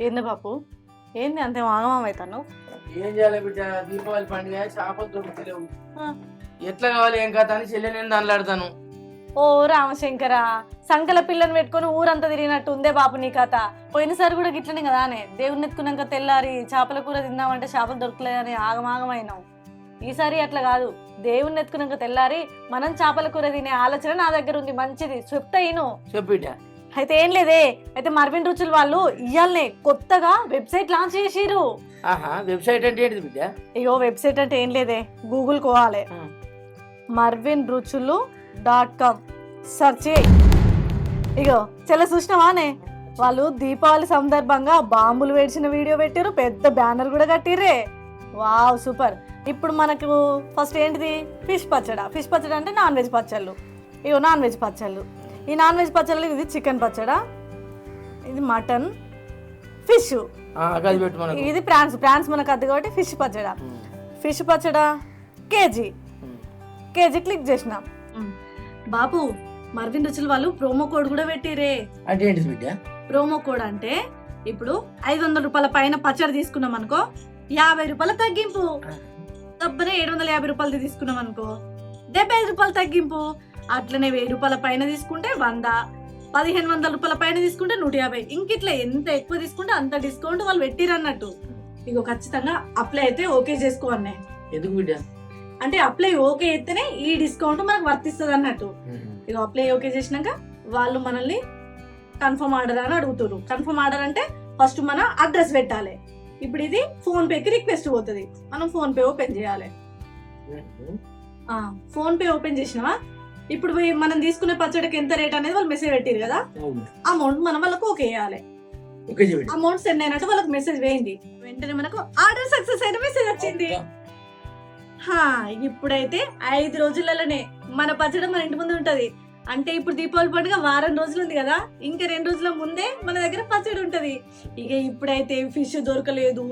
ఏంది బాపు, ఏంది అంతే ఆగమం అవుతాను? ఏం చేయాలి బిడ్డ, దీపావళి పండుగ చేపలు దొరుకుతలేవు. ఎట్లా కావాలి ఏం కథ అని చెల్లె నేను దానిలాడతాను. ఓ రామశంకర, సంకల పిల్లని పెట్టుకుని ఊరంతా తిరిగినట్టు ఉందే బాపు నీ కథ. పోయినసారి కూడా గిట్లనే కదా అనే, దేవుని ఎత్తుకున్నాక తెల్లారి చేపల కూర తిందామంటే చేపలు దొరకలేదని ఆగమాగమైనాం. ఈసారి అట్లా కాదు, దేవుని ఎత్తుకున్నాక తెల్లారి మనం చేపల కూర తినే ఆలోచన నా దగ్గర ఉంది. మంచిది చెప్తా ఇను. చెప్పిడ్డ. అయితే ఏం లేదే, అయితే మర్విన్ రుచులు వాళ్ళు ఇయ్యాలనే కొత్తగా వెబ్సైట్ లాంచ్ చేసిరు. ఆహా, వెబ్సైట్ అంటే ఏంటిది బిడ్డ? ఇగో వెబ్సైట్ అంటే ఏం లేదే, గూగుల్ కోవాలి, marvinruchulu.com సెర్చ్ చేయి. ఇగో చెల్ల చూసినవానే, వాళ్ళు దీపావళి సందర్భంగా బాంబులు వేడిచిన వీడియో పెట్టారు, పెద్ద బ్యానర్ కూడా కట్టిర్రే. Wow super. ఇప్పుడు మనకు ఫస్ట్ ఏంటిది, ఫిష్ పచ్చడి అంటే నాన్ వెజ్ పచ్చళ్ళు. ఇగో నాన్ వెజ్ పచ్చళ్ళు, ఈ నాన్ వెజ్ పచ్చళ్ళు ఇది చికెన్ పచ్చడా, ఇది మటన్, ఫిష్, ఇది ప్రాన్స్ మనకు అద్దు కాబట్టి ఫిష్ పచ్చడా కేజీ క్లిక్ చేసినాం. బాబు మర్విన్ రుచులు వాళ్ళు ప్రోమో కోడ్ కూడా పెట్టిరే. అంటే ఏంటిది బిడ్డ? ప్రోమో కోడ్ అంటే ఇప్పుడు 500 రూపాయల పైన పచ్చడి తీసుకున్నాం అనుకో 50 రూపాయల తగ్గింపు. డబ్బునే 750 రూపాయలది తీసుకున్నాం అనుకో 75 రూపాయలు తగ్గింపు. అట్లనే 1000 రూపాయల పైన తీసుకుంటే 100, 1500 రూపాయల పైన తీసుకుంటే 150. ఇంకిట్లా ఎంత ఎక్కువ తీసుకుంటే అంత డిస్కౌంట్ వాళ్ళు పెట్టిరన్నట్టు. ఇగో ఖచ్చితంగా అప్లై అయితే ఓకే చేసుకోవన్నే. ఎందుకు బిడ్డ? అంటే అప్లై ఓకే అయితేనే ఈ డిస్కౌంట్ మనకు వర్తిస్తుంది అన్నట్టు. ఇక అప్లై ఓకే చేసినాక వాళ్ళు మనల్ని కన్ఫర్మ్ ఆర్డర్ అని అడుగుతారు. కన్ఫర్మ్ ఆర్డర్ అంటే ఫస్ట్ మన అడ్రస్ పెట్టాలి. ఇప్పుడు ఇది ఫోన్ పేకి రిక్వెస్ట్ పోతుంది, మనం ఫోన్ పే ఓపెన్ చేయాలి. ఫోన్ పే ఓపెన్ చేసినావా, ఇప్పుడు మనం తీసుకునే పచ్చడికి ఎంత రేట్ అనేది వాళ్ళు మెసేజ్ పెట్టారు కదా, అమౌంట్ మనం వాళ్ళకు ఓకే చేయాలి. అమౌంట్ సెండ్ అయినట్టు వాళ్ళకి మెసేజ్ వేయండి. వెంటనే మనకు ఆర్డర్ సక్సెస్ అయిన మెసేజ్ వచ్చింది. ఇప్పుడైతే 5 రోజులలోనే మన పచ్చడి మన ఇంటి ముందు ఉంటది. అంటే ఇప్పుడు దీపావళి పండుగ వారం రోజులు ఉంది కదా, ఇంకా 2 రోజుల ముందే మన దగ్గర పచ్చడి ఉంటది. ఇక ఇప్పుడైతే ఫిష్ దొరకలేదు,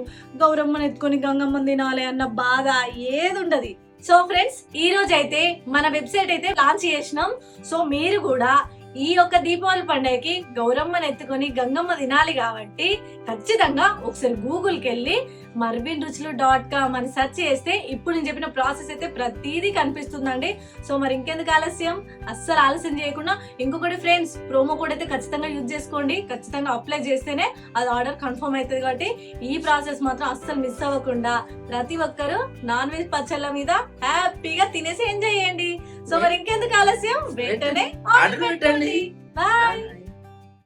గౌరమ్మని ఎత్తుకొని గంగమ్మని తినాలి అన్న బాధ ఏది ఉండదు. సో ఫ్రెండ్స్, ఈ రోజు అయితే మన వెబ్సైట్ అయితే లాంచ్ చేసినాం. సో మీరు కూడా ఈ యొక్క దీపావళి పండుగకి గౌరమ్మని ఎత్తుకొని గంగమ్మ తినాలి కాబట్టి ఖచ్చితంగా ఒకసారి గూగుల్కి వెళ్ళి marvinruchulu.com అని సెర్చ్ చేస్తే ఇప్పుడు నేను చెప్పిన ప్రాసెస్ అయితే ప్రతిదీ కనిపిస్తుందండి. సో మరి ఇంకెందుకు ఆలస్యం, అస్సలు ఆలస్యం చేయకుండా ఇంకొకటి ఫ్రెండ్స్, ప్రోమో కోడ్ అయితే ఖచ్చితంగా యూజ్ చేసుకోండి. ఖచ్చితంగా అప్లై చేస్తేనే అది ఆర్డర్ కన్ఫర్మ్ అవుతుంది. కాబట్టి ఈ ప్రాసెస్ మాత్రం అస్సలు మిస్ అవ్వకుండా ప్రతి ఒక్కరు నాన్ వెజ్ పచ్చళ్ళ మీద హ్యాపీగా తినేసి ఎంజాయ్ చేయండి. సో మరి ఇంకెందుకు ఆలస్యం, వెంటనే ఆర్డర్ పెట్టండి. బాయ్.